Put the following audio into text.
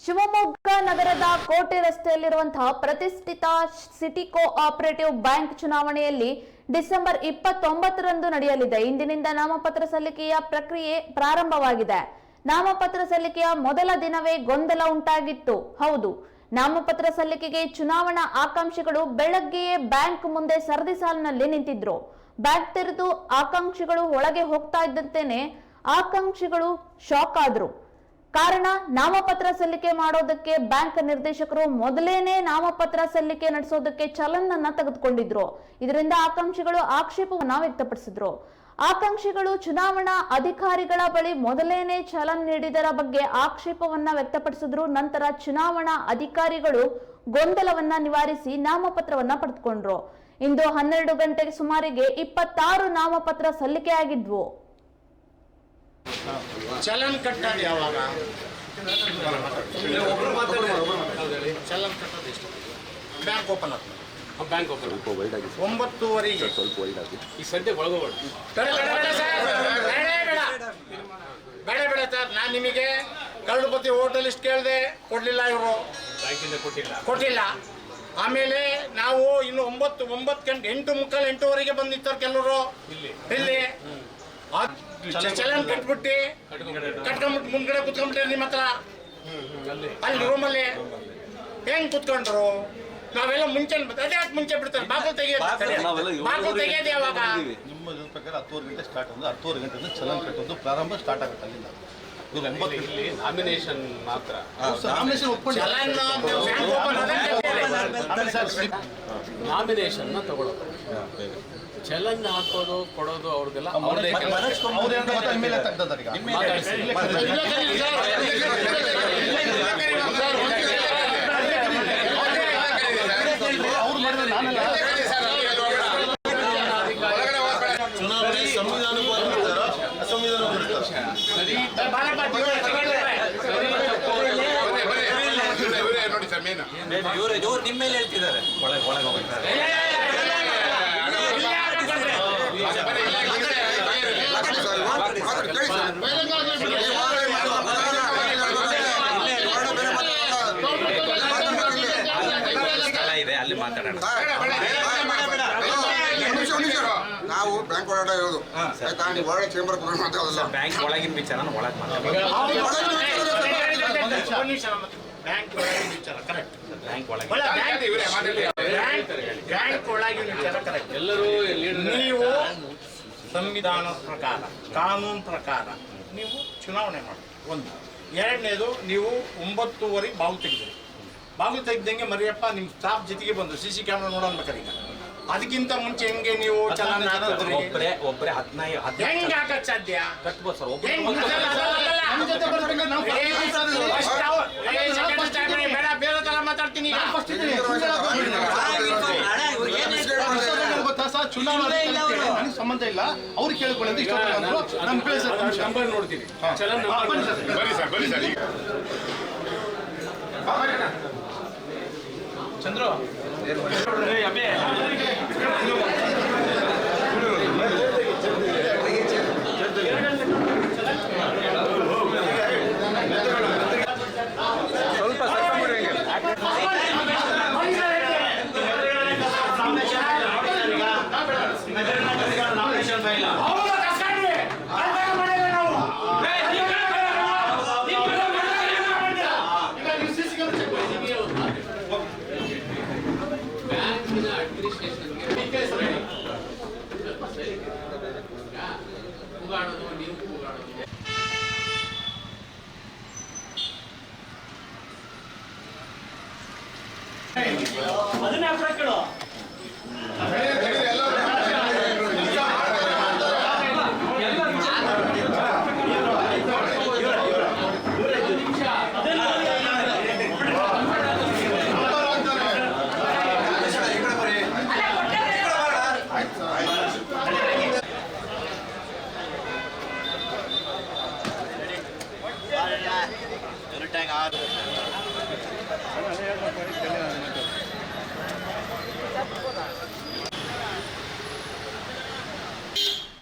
ಶಿವಮೊಗ್ಗ ನಗರದ ಕೋಟೆ ರಸ್ತೆಯಲ್ಲಿರುವಂತಹ ಪ್ರತಿಷ್ಠಿತ ಸಿಟಿ ಕೋಆಪರೇಟಿವ್ ಬ್ಯಾಂಕ್ ಚುನಾವಣೆಯಲ್ಲಿ ಡಿಸೆಂಬರ್ 29ರಂದು ನಡೆಯಲಿದೆ. ಇಂದಿನಿಂದ ನಾಮಪತ್ರ ಸಲ್ಲಿಕೆಯ ಪ್ರಕ್ರಿಯೆ ಪ್ರಾರಂಭವಾಗಿದೆ. ನಾಮಪತ್ರ ಸಲ್ಲಿಕೆಯ ಮೊದಲ ದಿನವೇ ಗೊಂದಲ ಉಂಟಾಗಿತ್ತು. ಹೌದು, ನಾಮಪತ್ರ ಸಲ್ಲಿಕೆಗೆ ಚುನಾವಣಾ ಆಕಾಂಕ್ಷಿಗಳು ಬೆಳಗ್ಗೆಯೇ ಬ್ಯಾಂಕ್ ಮುಂದೆ ಸರದಿ ಸಾಲಿನಲ್ಲಿ ನಿಂತಿದ್ರು. ಬ್ಯಾಂಕ್ ತೆರೆದು ಆಕಾಂಕ್ಷಿಗಳು ಒಳಗೆ ಹೋಗ್ತಾ ಇದ್ದಂತೆಯೇ ಆಕಾಂಕ್ಷಿಗಳು ಶಾಕ್ ಆದ್ರು. ಕಾರಣ, ನಾಮಪತ್ರ ಸಲ್ಲಿಕೆ ಮಾಡೋದಕ್ಕೆ ಬ್ಯಾಂಕ್ ನಿರ್ದೇಶಕರು ಮೊದಲೇನೆ ನಾಮಪತ್ರ ಸಲ್ಲಿಕೆ ನಡೆಸೋದಕ್ಕೆ ಚಲನ್ ಅನ್ನ ತೆಗೆದುಕೊಂಡಿದ್ರು. ಇದರಿಂದ ಆಕಾಂಕ್ಷಿಗಳು ಆಕ್ಷೇಪವನ್ನ ವ್ಯಕ್ತಪಡಿಸಿದ್ರು. ಆಕಾಂಕ್ಷಿಗಳು ಚುನಾವಣಾ ಅಧಿಕಾರಿಗಳ ಬಳಿ ಮೊದಲೇನೆ ಚಲನ್ ನೀಡಿದರ ಬಗ್ಗೆ ಆಕ್ಷೇಪವನ್ನ ವ್ಯಕ್ತಪಡಿಸಿದ್ರು. ನಂತರ ಚುನಾವಣಾ ಅಧಿಕಾರಿಗಳು ಗೊಂದಲವನ್ನ ನಿವಾರಿಸಿ ನಾಮಪತ್ರವನ್ನ ಪಡೆದುಕೊಂಡ್ರು. ಇಂದು 12 ಗಂಟೆಗೆ ಸುಮಾರಿಗೆ 26 ನಾಮಪತ್ರ ಸಲ್ಲಿಕೆಯಾಗಿದ್ವು. ಚಲನ್ ಕಟ್ಟೋದು ಯಾವಾಗ? ಚಲನ್ ಕಟ್ಟೋದು ಎಷ್ಟು? ಬ್ಯಾಂಕ್ ಓಪನ್ ಆಗ್ತದೆ. ಬ್ಯಾಂಕ್ ಓಪನ್ 9:30ಗೆ. ಸ್ವಲ್ಪ ವೈಡ್ ಆಗಿ ಈ ಸದ್ಯ ಒಳಗೋಬೇಡ. ಬೇಡ ಸರ್, ನಾನು ನಿಮಗೆ ಕರಡುಪತಿ ಹೋಟೆಲ್ ಇಷ್ಟು ಕೇಳಿದೆ, ಕೊಡ್ಲಿಲ್ಲ. ಇವರು ಬ್ಯಾಂಕಿಂದ ಕೊಟ್ಟಿಲ್ಲ. ಆಮೇಲೆ ನಾವು ಇನ್ನು 9 ಗಂಟೆ 8:45 8:00ವರೆಗೆ ಬಂದಿರ್ತಾರೆ ಕೆಲವರು ಇಲ್ಲಿ. ಚಲನ್ ಕಟ್ಬಿಟ್ಟು ಕಟ್ಕೊಂಡ್ಬಿಟ್ಟು ಮುಂದ್ಗಡೆ ಕುತ್ಕೊಂಡ್ಬಿಟ್ರೆ ನಿಮ್ಮ ಹತ್ರ ಅಲ್ಲಿ ರೂಮಲ್ಲಿ ಹೆಂಗ್ ಕುತ್ಕೊಂಡ್ರು? ನಾವೆಲ್ಲ ಮುಂಚೆ ಮುಂಚೆ ಬಿಡ್ತಾರೆ. ಬಾಗಿಲು ತೆಗೆಯೋದು ಯಾವಾಗ? ನಿಮ್ಮ ಪ್ರಕಾರ 10 ಗಂಟೆ ಸ್ಟಾರ್ಟ್ ಅಂದ್ರೆ 10 ಗಂಟೆಯಿಂದ ಚಲನ್ ಕಟ್ಟೋದು ಪ್ರಾರಂಭ ಸ್ಟಾರ್ಟ್ ಆಗುತ್ತೆ. ಅಲ್ಲಿಂದ ನಾಮಿನೇಷನ್ ಮಾತ್ರ. ನಾಮಿನೇಷನ್ ತಗೊಳ್ಳೋದು, ಚಲನ್ ಹಾಕೋದು ಕೊಡೋದು ಅವ್ರದ್ದೆಲ್ಲ ಚುನಾವಣೆ ಇವರು ನಿಮ್ಮ ಮೇಲೆ ಹೇಳ್ತಿದ್ದಾರೆ. ಒಳಗೆ ಹೋಗ್ತಾರೆ. ಇದೆ, ಅಲ್ಲಿ ಮಾತಾಡೋಣ. ನಾವು ಬ್ಯಾಂಕ್ ಒಳಗಡೆ ಇರೋದು, ಒಳಗೆ ಚೇಂಬರ್ ಮಾತಾಡೋಲ್ಲ. ಬ್ಯಾಂಕ್ ಒಳಗಿನ ವಿಚಾರ ಒಳಗೆ ಮಾತಾಡೋದು. ಬ್ಯಾಂಕ್ ಒಳಗಿನ ವಿಚಾರ ಕರೆಕ್ಟ್. ಬ್ಯಾಂಕ್ ಒಳಗೆ ಬ್ಯಾಂಕ್ ಒಳಗಿನ ವಿಚಾರ ಕರೆಕ್ಟ್. ಎಲ್ಲರೂ ನೀವು ಸಂವಿಧಾನದ ಪ್ರಕಾರ, ಕಾನೂನು ಪ್ರಕಾರ ನೀವು ಚುನಾವಣೆ ಮಾಡಿ. ಒಂದು. ಎರಡನೇದು, ನೀವು 9:30 ಬಾಗಿಲು ತೆಗೆದ್ರಿ. ಬಾಗಿಲು ತೆಗ್ದಂಗೆ ಮರಿಯಪ್ಪ ನಿಮ್ಮ ಸ್ಟಾಫ್ ಜೊತೆಗೆ ಬಂದು CC ಕ್ಯಾಮ್ರಾ ನೋಡೋಣ ಬೇಕಾರೆ. ಈಗ ಅದಕ್ಕಿಂತ ಮುಂಚೆ ಹೆಂಗೆ ನೀವು ಚಲನ್ ಒಬ್ಬರೇ 15 ಹೆಂಗೆ ಹಾಕಕ್ ಸಾಧ್ಯ? ಕಟ್ಬೋದು ಸರ್. ಬೇಡ, ಬೇರೆ ತರ ಮಾತಾಡ್ತೀನಿ. ನನಗೆ ಸಂಬಂಧ ಇಲ್ಲ, ಅವ್ರು ಕೇಳ್ಕೊಳ್ಳಿ. ನಂಬರ್ ನೋಡ್ತೀನಿ. ಚಲನ್ ಚಂದ್ರು ಸ್ವಲ್ಪ ಅದನ್ನ ಹಾಕೋ.